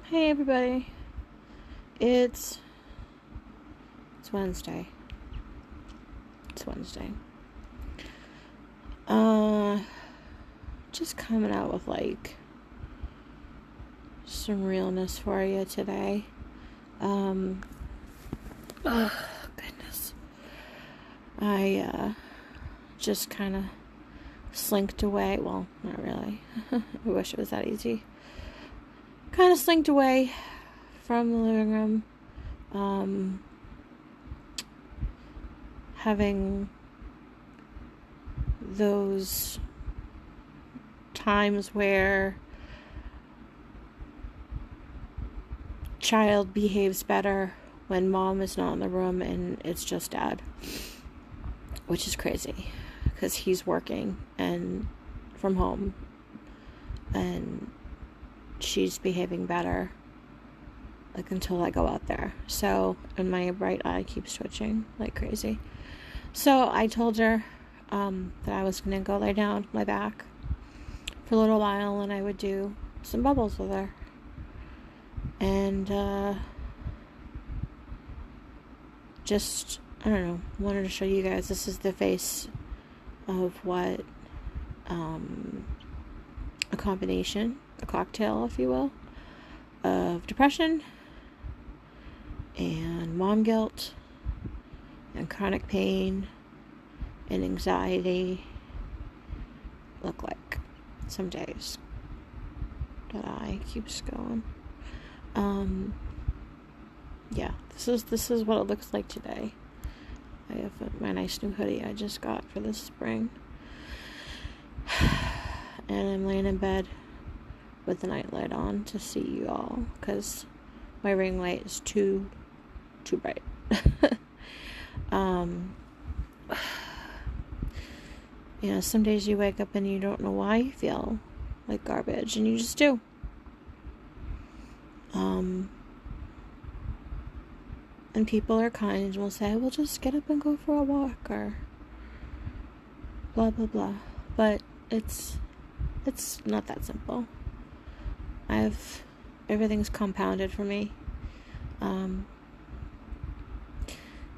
Hey everybody. It's Wednesday. It's Wednesday. Just coming out with some realness for you today. Oh goodness. I just kind of slinked away. Well, not really. I wish it was that easy. Kind of slinked away from the living room. Having those times where child behaves better when mom is not in the room and it's just dad, which is crazy because he's working and from home and she's behaving better until I go out there. So, and my right eye keeps twitching like crazy. So I told her that I was going to go lay down on my back for a little while and I would do some bubbles with her. And just, I don't know, wanted to show you guys this is the face of what a combination, a cocktail, if you will, of depression and mom guilt and chronic pain and anxiety look like some days that eye keeps going. Yeah, this is what it looks like today. I have my nice new hoodie I just got for this spring. And I'm laying in bed with the night light on to see you all because my ring light is too bright. Some days you wake up and you don't know why you feel like garbage, and you just do. And people are kind and will say, well, just get up and go for a walk, or blah, blah, blah. But it's not that simple. Everything's compounded for me.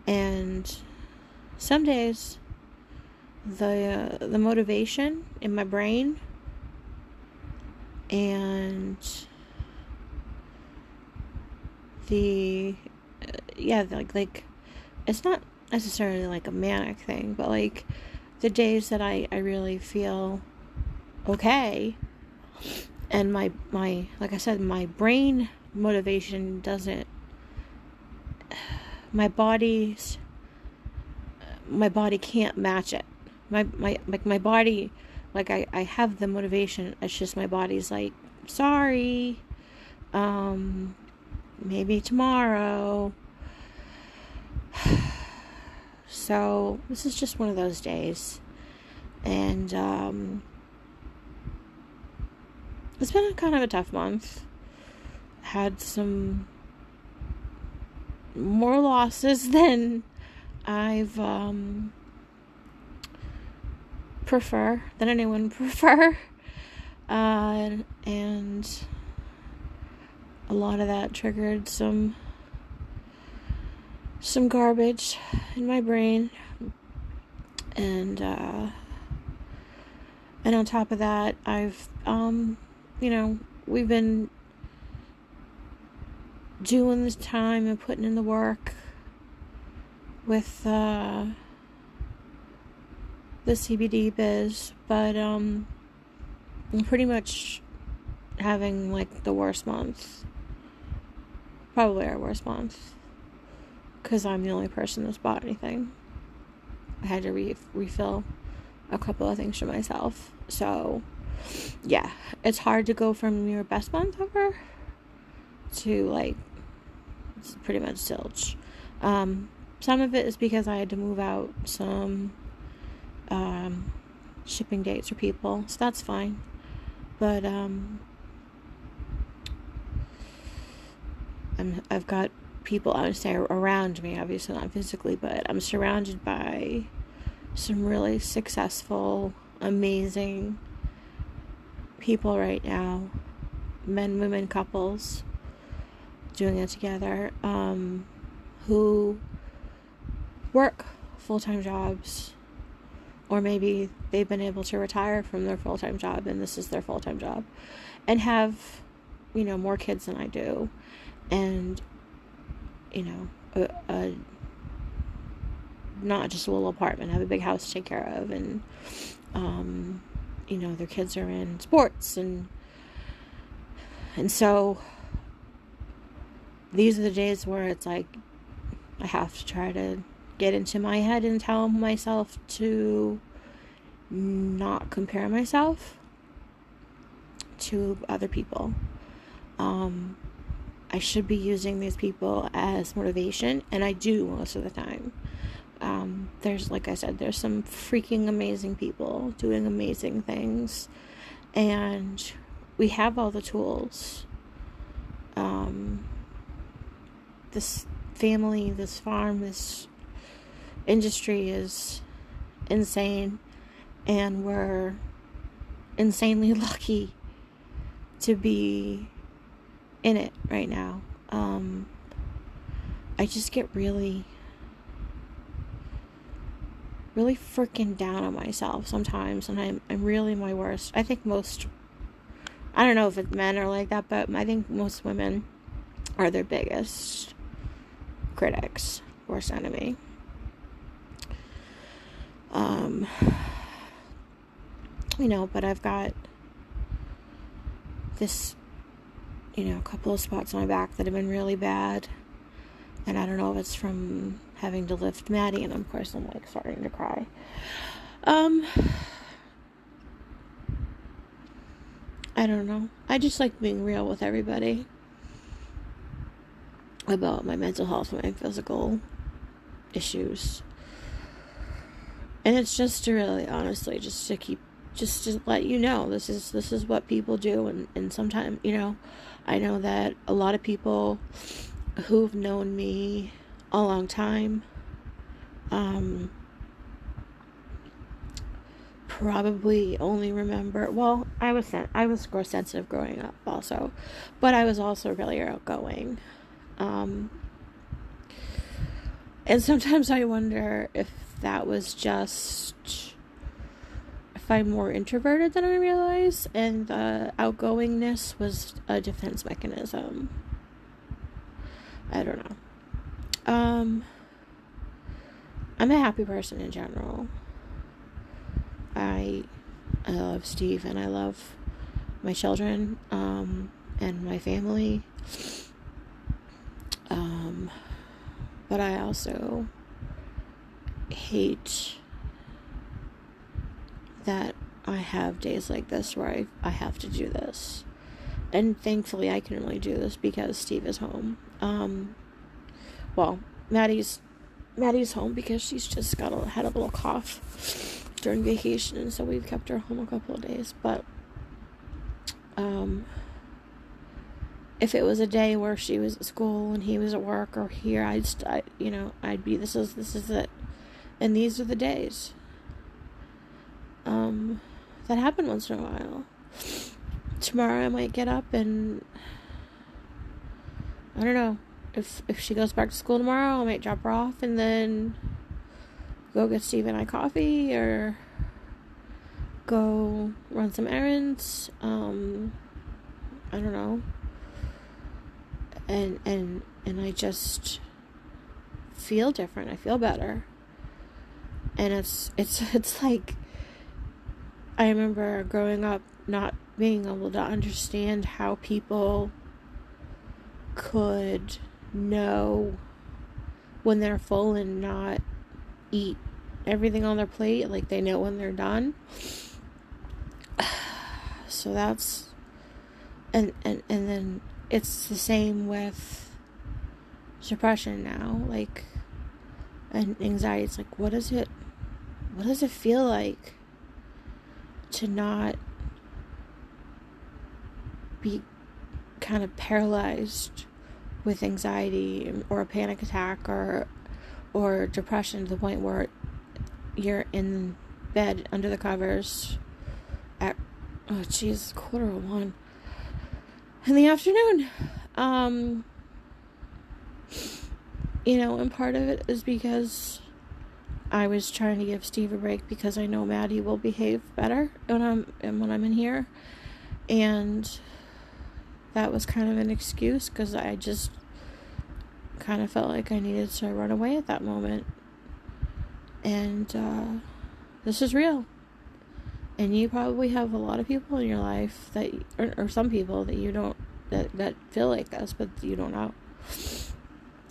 And some days the motivation in my brain and like it's not necessarily like a manic thing, but like the days that I really feel okay and my like I said, my brain motivation doesn't, my body can't match it. My body, like I have the motivation, it's just my body's like, sorry, maybe tomorrow. So this is just one of those days, and it's been kind of a tough month. Had some more losses than I've than anyone prefer, and a lot of that triggered some garbage in my brain, and on top of that, I've we've been doing this time and putting in the work with the CBD biz, but I'm pretty much having like the worst month, probably our worst month, because I'm the only person that's bought anything. I had to refill a couple of things for myself, so yeah, it's hard to go from your best month ever to like it's pretty much zilch. Some of it is because I had to move out some shipping dates for people, so that's fine. But I've got people, I would say, around me, obviously not physically, but I'm surrounded by some really successful, amazing people right now, men, women, couples doing it together, who work full-time jobs, or maybe they've been able to retire from their full-time job and this is their full-time job, and have, more kids than I do, and, a not just a little apartment, have a big house to take care of, and, their kids are in sports, and so these are the days where it's like I have to try to get into my head and tell myself to not compare myself to other people. I should be using these people as motivation, and I do most of the time. Like I said, there's some freaking amazing people doing amazing things, and we have all the tools. This family, this farm, this industry is insane, and we're insanely lucky to be in it right now. I just get really freaking down on myself sometimes, and I'm really my worst. I think I don't know if men are like that, but I think most women are their biggest critics, worst enemy. But I've got this, a couple of spots on my back that have been really bad, and I don't know if it's from having to lift Maddie, and of course I'm starting to cry. I don't know. I just like being real with everybody about my mental health and my physical issues. And it's just to really, honestly, just to let you know, this is what people do, and sometimes, I know that a lot of people who've known me a long time, probably only remember, well, I was growth sensitive growing up also, but I was also really outgoing, and sometimes I wonder if that was just, if I'm more introverted than I realize, and the outgoingness was a defense mechanism. I don't know. I'm a happy person in general. I love Steve, and I love my children, and my family. But I also hate that I have days like this where I have to do this. And thankfully I can only do this because Steve is home. Well, Maddie's home because she's just had a little cough during vacation, and so we've kept her home a couple of days. But if it was a day where she was at school and he was at work or here, I'd be, this is it. And these are the days. That happen once in a while. Tomorrow I might get up and, I don't know, if she goes back to school tomorrow, I might drop her off and then go get Steve and I coffee, or go run some errands. I don't know. And I just feel different. I feel better. And it's like, I remember growing up not being able to understand how people could know when they're full and not eat everything on their plate, like they know when they're done. So that's, and then it's the same with depression now, like, and anxiety. It's like, what does it feel like to not be kind of paralyzed with anxiety or a panic attack or depression to the point where you're in bed under the covers at 1:15 in the afternoon. And part of it is because I was trying to give Steve a break because I know Maddie will behave better when I'm in here, and that was kind of an excuse because I just kind of felt like I needed to run away at that moment. And this is real. And you probably have a lot of people in your life that, or some people that you don't, that feel like this, but you don't know.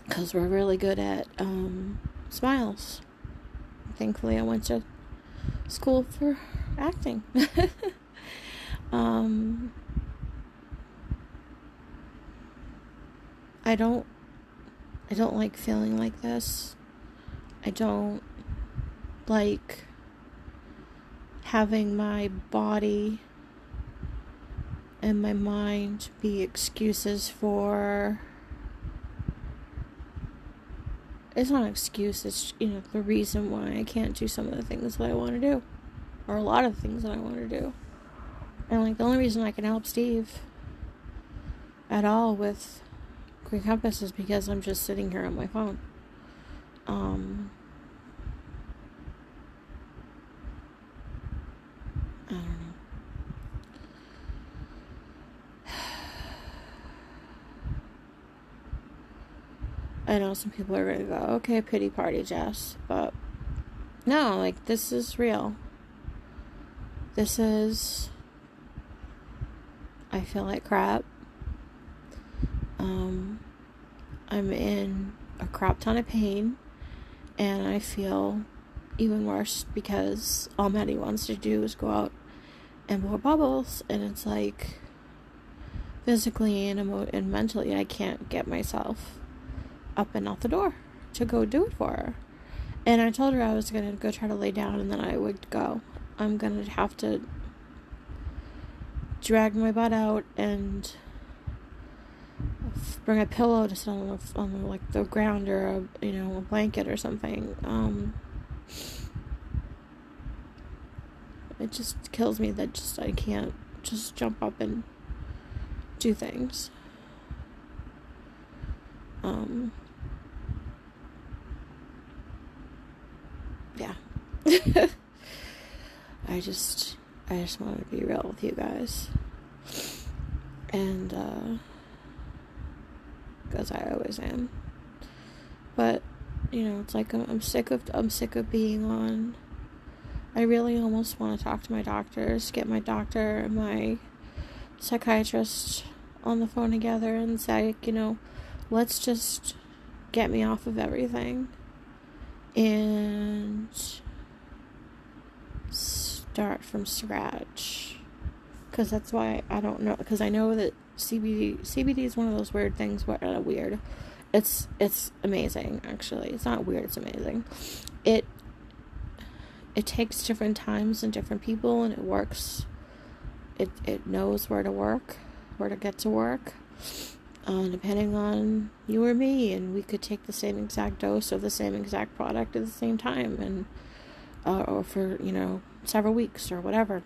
Because we're really good at smiles. Thankfully, I went to school for acting. I don't like feeling like this. I don't like having my body and my mind be excuses for... It's not an excuse, it's, the reason why I can't do some of the things that I want to do. Or a lot of the things that I want to do. And, the only reason I can help Steve at all with Green Compass is because I'm just sitting here on my phone. I don't know. I know some people are going to go, okay, pity party, Jess. But, no, this is real. I feel like crap. I'm in a crap ton of pain. And I feel even worse because all Maddie wants to do is go out and blow bubbles. And it's physically and mentally, I can't get myself up and out the door to go do it for her. And I told her I was going to go try to lay down and then I would go. I'm going to have to drag my butt out and bring a pillow to sit on the ground or a blanket or something. It just kills me that I can't just jump up and do things. Yeah. I just wanted to be real with you guys. And, because I always am. But, it's I'm sick of being on. I really almost want to talk to my doctors, get my doctor and my psychiatrist on the phone together and say, let's just get me off of everything and start from scratch. Because that's why I don't know, because I know that CBD is one of those weird things where weird. It's amazing, actually. It's not weird, it's amazing. It takes different times and different people, and it works. It knows where to get to work, depending on you or me, and we could take the same exact dose of the same exact product at the same time, and or for several weeks or whatever.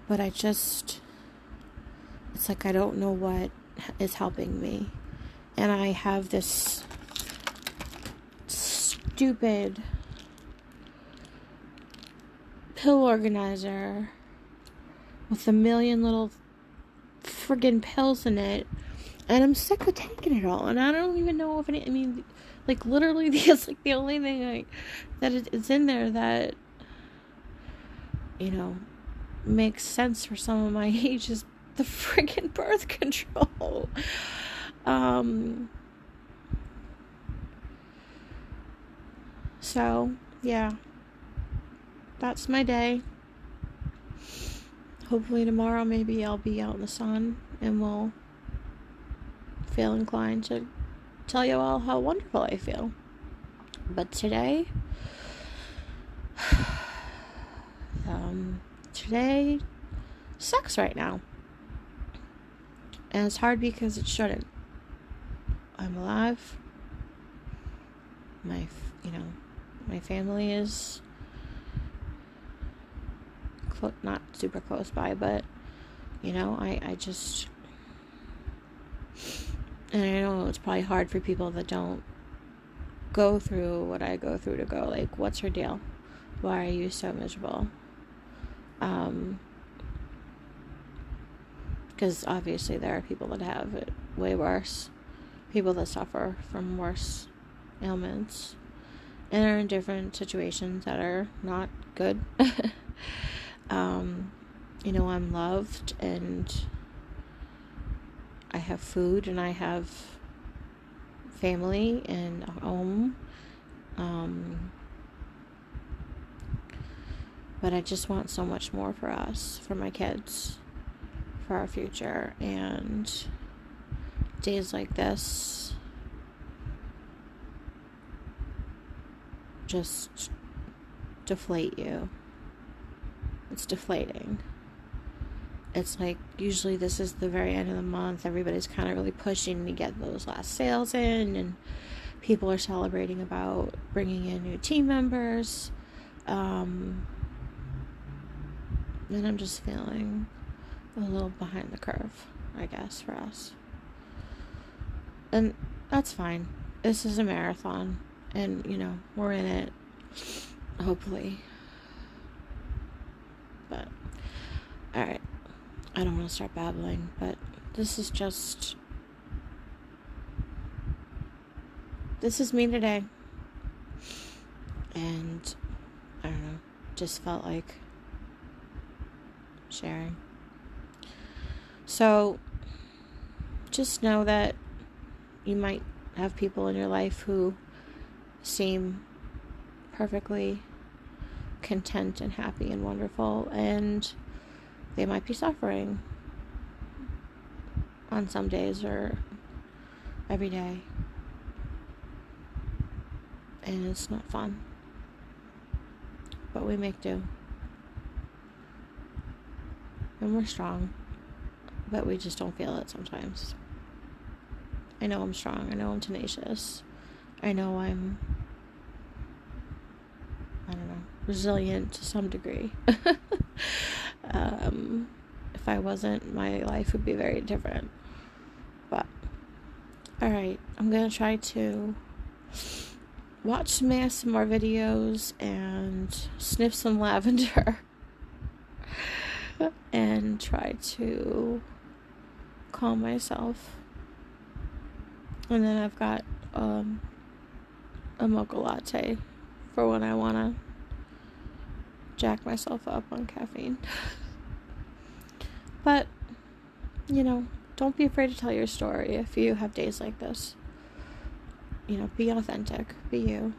But it's I don't know what is helping me, and I have this stupid pill organizer with a million little friggin' pills in it, and I'm sick of taking it all, and I don't even know if literally it's the only thing that is in there that makes sense for some of my age is the friggin' birth control. So, yeah. That's my day. Hopefully tomorrow maybe I'll be out in the sun and will feel inclined to tell you all how wonderful I feel. But today sucks right now. And it's hard because it shouldn't. I'm alive. My family is not super close by, but I And I know it's probably hard for people that don't go through what I go through to go, like, what's her deal? Why are you so miserable? Because obviously there are people that have it way worse. People that suffer from worse ailments and are in different situations that are not good. I'm loved, and I have food, and I have family and a home. But I just want so much more for us, for my kids, for our future. And days like this just deflate you. It's deflating. It's like, usually this is the very end of the month. Everybody's kind of really pushing to get those last sales in, and people are celebrating about bringing in new team members. And I'm just feeling a little behind the curve, I guess, for us. And that's fine. This is a marathon, and, we're in it, hopefully. But, alright. I don't want to start babbling, but this is me today. And, I don't know, just felt like sharing. So, just know that you might have people in your life who seem perfectly content and happy and wonderful, and they might be suffering on some days or every day. And it's not fun. But we make do. And we're strong. But we just don't feel it sometimes. I know I'm strong. I know I'm tenacious. I know I'm, resilient to some degree. If I wasn't, my life would be very different. But, alright, I'm going to try to watch some ASMR videos and sniff some lavender and try to calm myself. And then I've got a mocha latte for when I want to jack myself up on caffeine. But, don't be afraid to tell your story if you have days like this. Be authentic. Be you.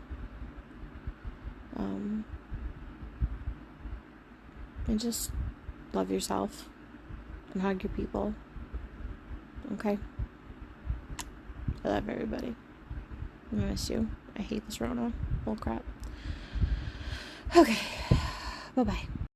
And just love yourself and hug your people. Okay? I love everybody. I miss you. I hate this Rona. Bull crap. Okay. Bye-bye.